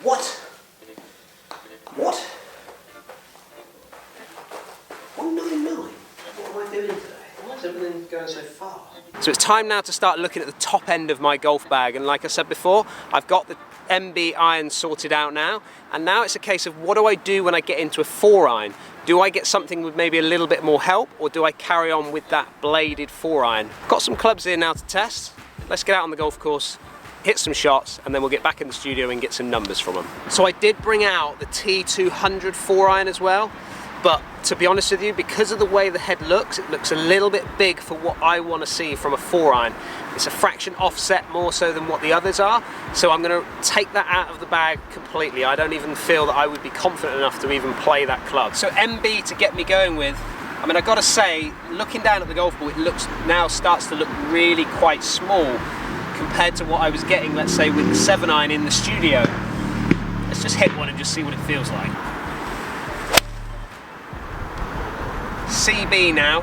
What? What? 199? What am I doing today? Why is everything going so far? So it's time now to start looking at the top end of my golf bag, and like I said before, I've got the MB iron sorted out now, and now it's a case of what do I do when I get into a 4-iron? Do I get something with maybe a little bit more help, or do I carry on with that bladed 4-iron? Got some clubs here now to test. Let's get out on the golf course, hit some shots, and then we'll get back in the studio and get some numbers from them. So I did bring out the T200 4-iron as well, but to be honest with you, because of the way the head looks, it looks a little bit big for what I want to see from a 4-iron. It's a fraction offset more so than what the others are, so I'm going to take that out of the bag completely. I don't even feel that I would be confident enough to even play that club. So MB to get me going with, I mean, I've got to say, looking down at the golf ball, it starts to look really quite small compared to what I was getting, let's say, with the 7-iron in the studio. Let's just hit one and just see what it feels like. CB now.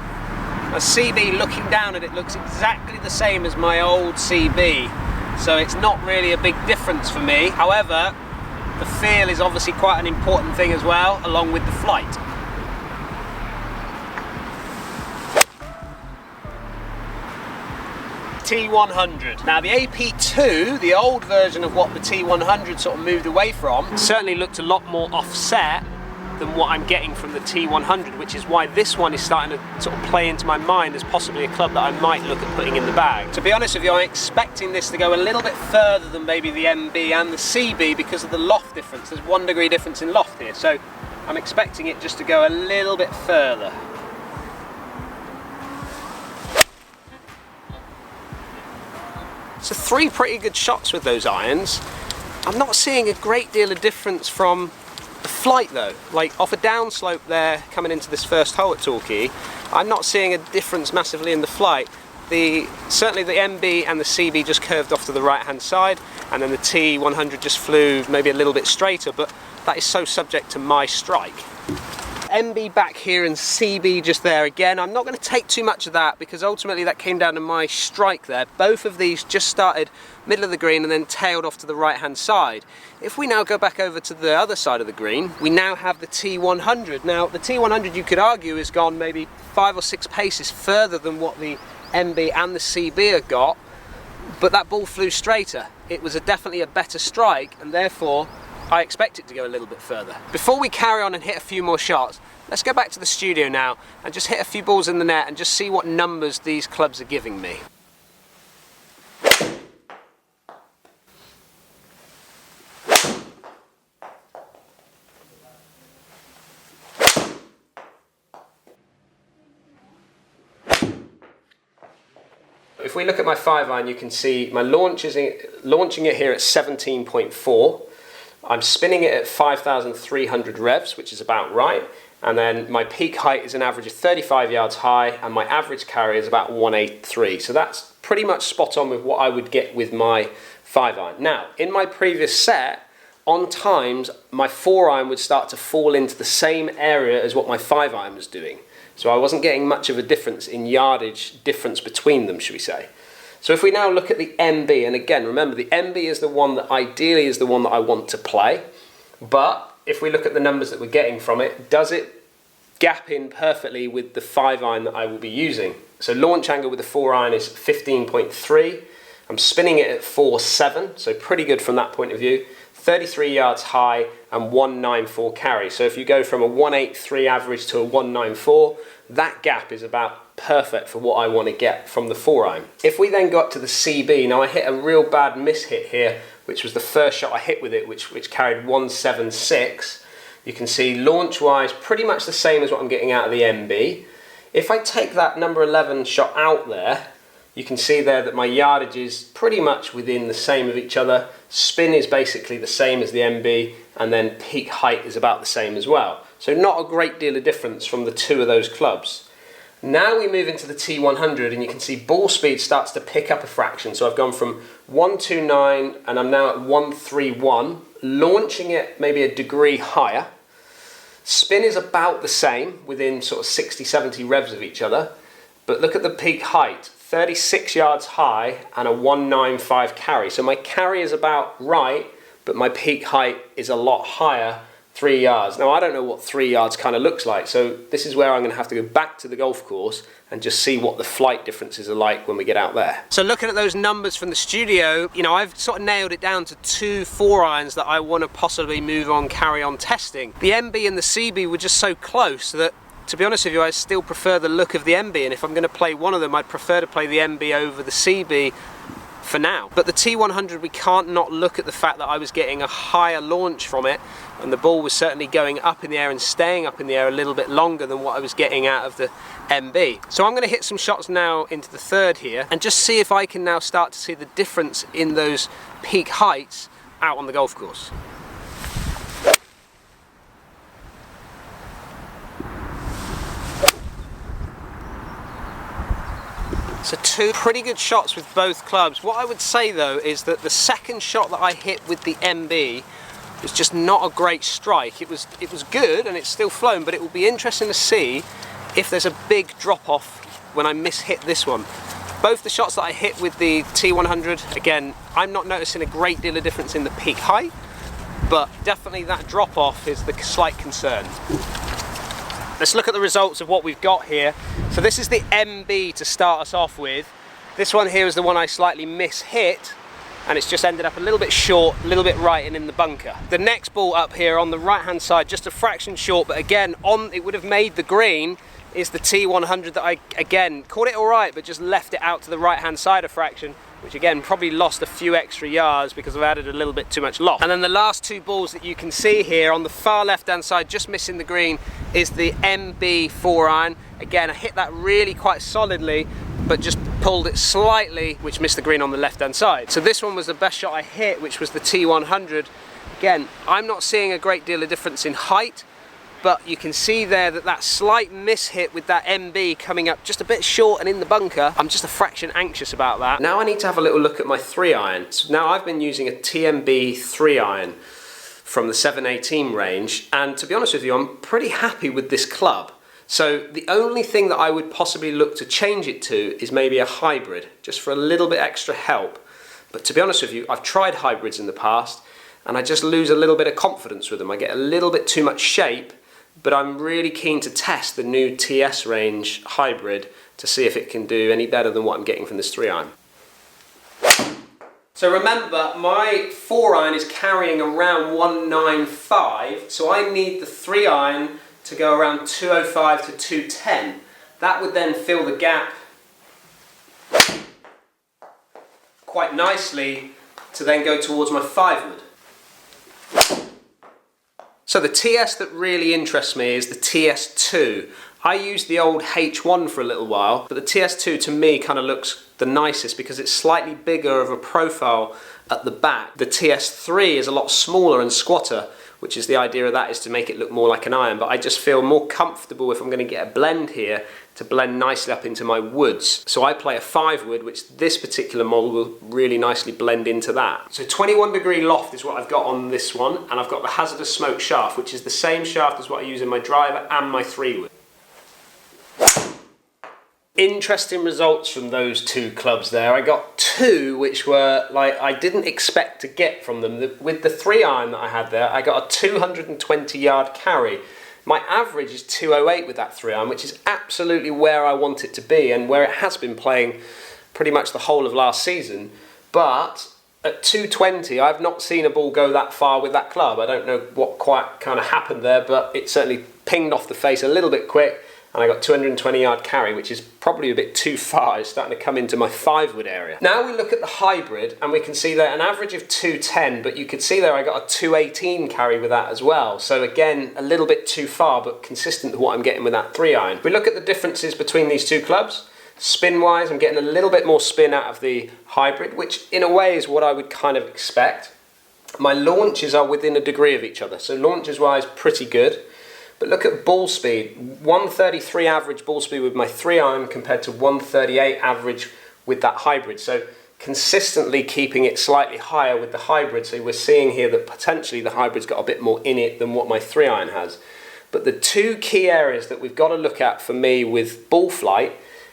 A CB, looking down at it, looks exactly the same as my old CB, so it's not really a big difference for me. However, the feel is obviously quite an important thing as well, along with the flight. T100. Now the AP2, the old version of what the T100 sort of moved away from, certainly looked a lot more offset than what I'm getting from the T100, which is why this one is starting to sort of play into my mind as possibly a club that I might look at putting in the bag. To be honest with you, I'm expecting this to go a little bit further than maybe the MB and the CB because of the loft difference. There's 1 degree difference in loft here, so I'm expecting it just to go a little bit further. So 3 pretty good shots with those irons. I'm not seeing a great deal of difference from the flight though. Like off a downslope there coming into this first hole at Torquay, I'm not seeing a difference massively in the flight. Certainly the MB and the CB just curved off to the right hand side, and then the T100 just flew maybe a little bit straighter, but that is so subject to my strike. MB back here and CB just there again. I'm not going to take too much of that because ultimately that came down to my strike there. Both of these just started middle of the green and then tailed off to the right hand side. If we now go back over to the other side of the green, we now have the T100. Now the T100, you could argue, has gone maybe 5 or 6 paces further than what the MB and the CB have got, but that ball flew straighter. It was definitely a better strike, and therefore I expect it to go a little bit further. Before we carry on and hit a few more shots, let's go back to the studio now and just hit a few balls in the net and just see what numbers these clubs are giving me. If we look at my 5-iron, you can see my launching it here at 17.4. I'm spinning it at 5,300 revs, which is about right, and then my peak height is an average of 35 yards high, and my average carry is about 183. So that's pretty much spot on with what I would get with my 5-iron. Now, in my previous set, on times, my 4-iron would start to fall into the same area as what my 5-iron was doing. So I wasn't getting much of a difference in yardage difference between them, should we say. So if we now look at the MB, and again, remember the MB is the one that ideally is the one that I want to play, but if we look at the numbers that we're getting from it, does it gap in perfectly with the 5-iron that I will be using? So launch angle with the 4-iron is 15.3, I'm spinning it at 4.7, so pretty good from that point of view, 33 yards high and 194 carry. So if you go from a 183 average to a 194, that gap is about perfect for what I want to get from the 4-iron. If we then got to the CB, now I hit a real bad miss hit here, which was the first shot I hit with it, which carried 176. You can see launch-wise pretty much the same as what I'm getting out of the MB. If I take that number 11 shot out there, you can see there that my yardage is pretty much within the same of each other. Spin is basically the same as the MB, and then peak height is about the same as well. So not a great deal of difference from the two of those clubs. Now we move into the T100 and you can see ball speed starts to pick up a fraction. So I've gone from 129 and I'm now at 131, launching it maybe a degree higher. Spin is about the same, within sort of 60, 70 revs of each other. But look at the peak height, 36 yards high and a 195 carry. So my carry is about right, but my peak height is a lot higher, 3 yards. Now I don't know what 3 yards kind of looks like, so this is where I'm going to have to go back to the golf course and just see what the flight differences are like when we get out there. So looking at those numbers from the studio, you know, I've sort of nailed it down to 2 4-irons that I want to possibly move on, carry on testing. The MB and the CB were just so close that, to be honest with you, I still prefer the look of the MB, and if I'm going to play one of them, I'd prefer to play the MB over the CB for now. But the T100, we can't not look at the fact that I was getting a higher launch from it, and the ball was certainly going up in the air and staying up in the air a little bit longer than what I was getting out of the MB. So I'm going to hit some shots now into the third here and just see if I can now start to see the difference in those peak heights out on the golf course. So 2 pretty good shots with both clubs. What I would say though is that the second shot that I hit with the MB was just not a great strike. It was good and it's still flown, but it will be interesting to see if there's a big drop off when I miss-hit this one. Both the shots that I hit with the T100, again, I'm not noticing a great deal of difference in the peak height, but definitely that drop off is the slight concern. Let's look at the results of what we've got here. So this is the MB to start us off with. This one here is the one I slightly miss-hit, and it's just ended up a little bit short, a little bit right and in the bunker. The next ball up here on the right-hand side, just a fraction short, but again, it would have made the green, is the T100 that I, again, caught it all right, but just left it out to the right-hand side a fraction, which again, probably lost a few extra yards because I've added a little bit too much loft. And then the last 2 balls that you can see here on the far left-hand side, just missing the green, is the MB 4-iron. Again, I hit that really quite solidly, but just pulled it slightly, which missed the green on the left-hand side. So this one was the best shot I hit, which was the T100. Again, I'm not seeing a great deal of difference in height, but you can see there that that slight miss-hit with that MB coming up just a bit short and in the bunker, I'm just a fraction anxious about that. Now I need to have a little look at my 3-iron. So now I've been using a TMB 3-iron from the 718 range, and to be honest with you, I'm pretty happy with this club. So the only thing that I would possibly look to change it to is maybe a hybrid, just for a little bit extra help. But to be honest with you, I've tried hybrids in the past, and I just lose a little bit of confidence with them. I get a little bit too much shape, but I'm really keen to test the new TS range hybrid to see if it can do any better than what I'm getting from this 3-iron. So remember, my 4-iron is carrying around 195, so I need the 3-iron to go around 205 to 210. That would then fill the gap quite nicely to then go towards my 5-wood. So the TS that really interests me is the TS2. I used the old H1 for a little while, but the TS2 to me kind of looks the nicest because it's slightly bigger of a profile at the back. The TS3 is a lot smaller and squatter, which is the idea of that is to make it look more like an iron, but I just feel more comfortable if I'm going to get a blend here to blend nicely up into my woods. So I play a 5-wood, which this particular model will really nicely blend into that. So 21-degree loft is what I've got on this one, and I've got the hazardous smoke shaft, which is the same shaft as what I use in my driver and my 3-wood. Interesting results from those 2 clubs there. I got 2 which were like I didn't expect to get from them. With the 3-iron that I had there, I got a 220-yard carry. My average is 208 with that 3-iron, which is absolutely where I want it to be and where it has been playing pretty much the whole of last season. But at 220, I've not seen a ball go that far with that club. I don't know what quite kind of happened there, but it certainly pinged off the face a little bit quick. And I got 220-yard carry, which is probably a bit too far. It's starting to come into my 5-wood area. Now we look at the hybrid, and we can see there an average of 210, but you could see there I got a 218 carry with that as well. So again, a little bit too far, but consistent with what I'm getting with that 3-iron. We look at the differences between these 2 clubs. Spin-wise, I'm getting a little bit more spin out of the hybrid, which in a way is what I would kind of expect. My launches are within a degree of each other, so launches-wise, pretty good. But look at ball speed, 133 average ball speed with my 3-iron compared to 138 average with that hybrid. So consistently keeping it slightly higher with the hybrid. So we're seeing here that potentially the hybrid's got a bit more in it than what my 3-iron has. But the 2 key areas that we've got to look at for me with ball flight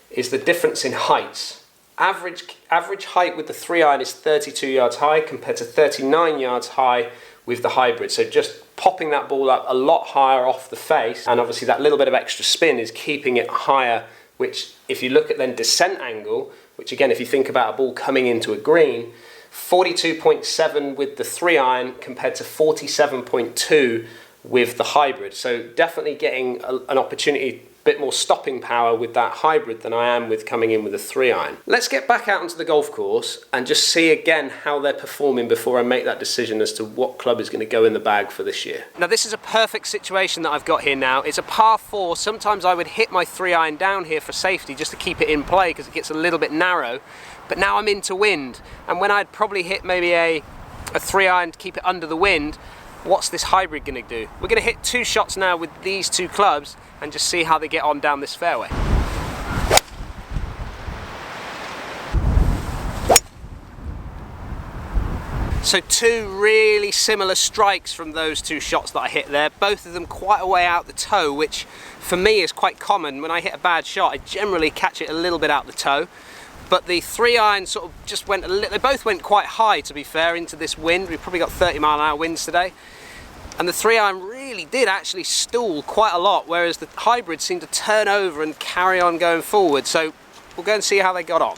is the difference in heights. Average height with the 3-iron is 32 yards high compared to 39 yards high with the hybrid. So just popping that ball up a lot higher off the face, and obviously that little bit of extra spin is keeping it higher, which if you look at then descent angle, which again if you think about a ball coming into a green, 42.7 with the 3-iron compared to 47.2 with the hybrid. So definitely getting an opportunity, bit more stopping power with that hybrid than I am with coming in with a 3-iron. Let's get back out onto the golf course and just see again how they're performing before I make that decision as to what club is going to go in the bag for this year. Now this is a perfect situation that I've got here now. It's a par 4. Sometimes I would hit my 3-iron down here for safety just to keep it in play because it gets a little bit narrow, but now I'm into wind, and when I'd probably hit maybe a 3-iron to keep it under the wind, what's this hybrid going to do? We're going to hit 2 shots now with these 2 clubs and just see how they get on down this fairway. So 2 really similar strikes from those 2 shots that I hit there, both of them quite a way out the toe, which for me is quite common. When I hit a bad shot, I generally catch it a little bit out the toe. But the 3-iron sort of just went they both went quite high, to be fair, into this wind. We've probably got 30-mile-an-hour winds today. And the 3-iron really did actually stall quite a lot, whereas the hybrid seemed to turn over and carry on going forward. So we'll go and see how they got on.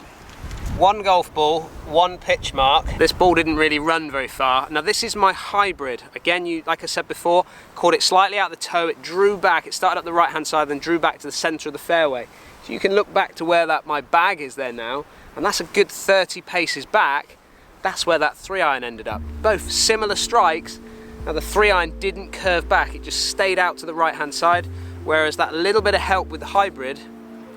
1 golf ball, 1 pitch mark. This ball didn't really run very far. Now this is my hybrid. Again, like I said before, caught it slightly out the toe. It drew back. It started up the right-hand side, then drew back to the centre of the fairway. So you can look back to where my bag is there now, and that's a good 30 paces back. That's where that 3-iron ended up. Both similar strikes. Now the 3-iron didn't curve back, it just stayed out to the right-hand side, whereas that little bit of help with the hybrid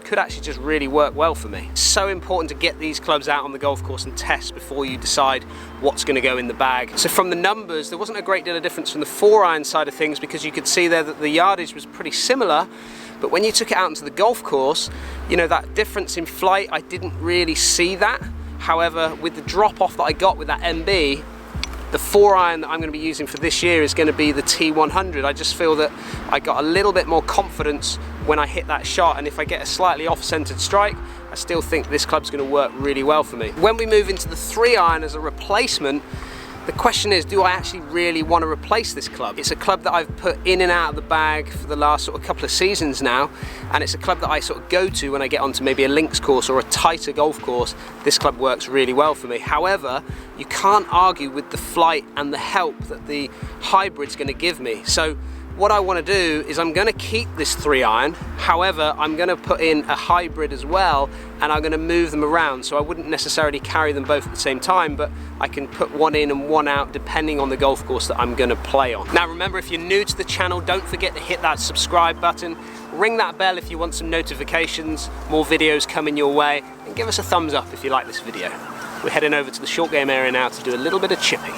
could actually just really work well for me. It's so important to get these clubs out on the golf course and test before you decide what's going to go in the bag. So from the numbers, there wasn't a great deal of difference from the 4-iron side of things, because you could see there that the yardage was pretty similar. But when you took it out into the golf course, you know, that difference in flight, I didn't really see that. However, with the drop off that I got with that MB, the 4-iron that I'm going to be using for this year is going to be the T100. I just feel that I got a little bit more confidence when I hit that shot, and if I get a slightly off-centered strike, I still think this club's going to work really well for me. When we move into the 3-iron as a replacement, the question is, do I actually really want to replace this club? It's a club that I've put in and out of the bag for the last sort of couple of seasons now, and it's a club that I sort of go to when I get onto maybe a links course or a tighter golf course. This club works really well for me. However, you can't argue with the flight and the help that the hybrid's going to give me. So what I want to do is I'm going to keep this 3-iron, however I'm going to put in a hybrid as well, and I'm going to move them around, so I wouldn't necessarily carry them both at the same time, but I can put one in and one out depending on the golf course that I'm going to play on. Now remember, if you're new to the channel, don't forget to hit that subscribe button, ring that bell if you want some notifications, more videos coming your way, and give us a thumbs up if you like this video. We're heading over to the short game area now to do a little bit of chipping.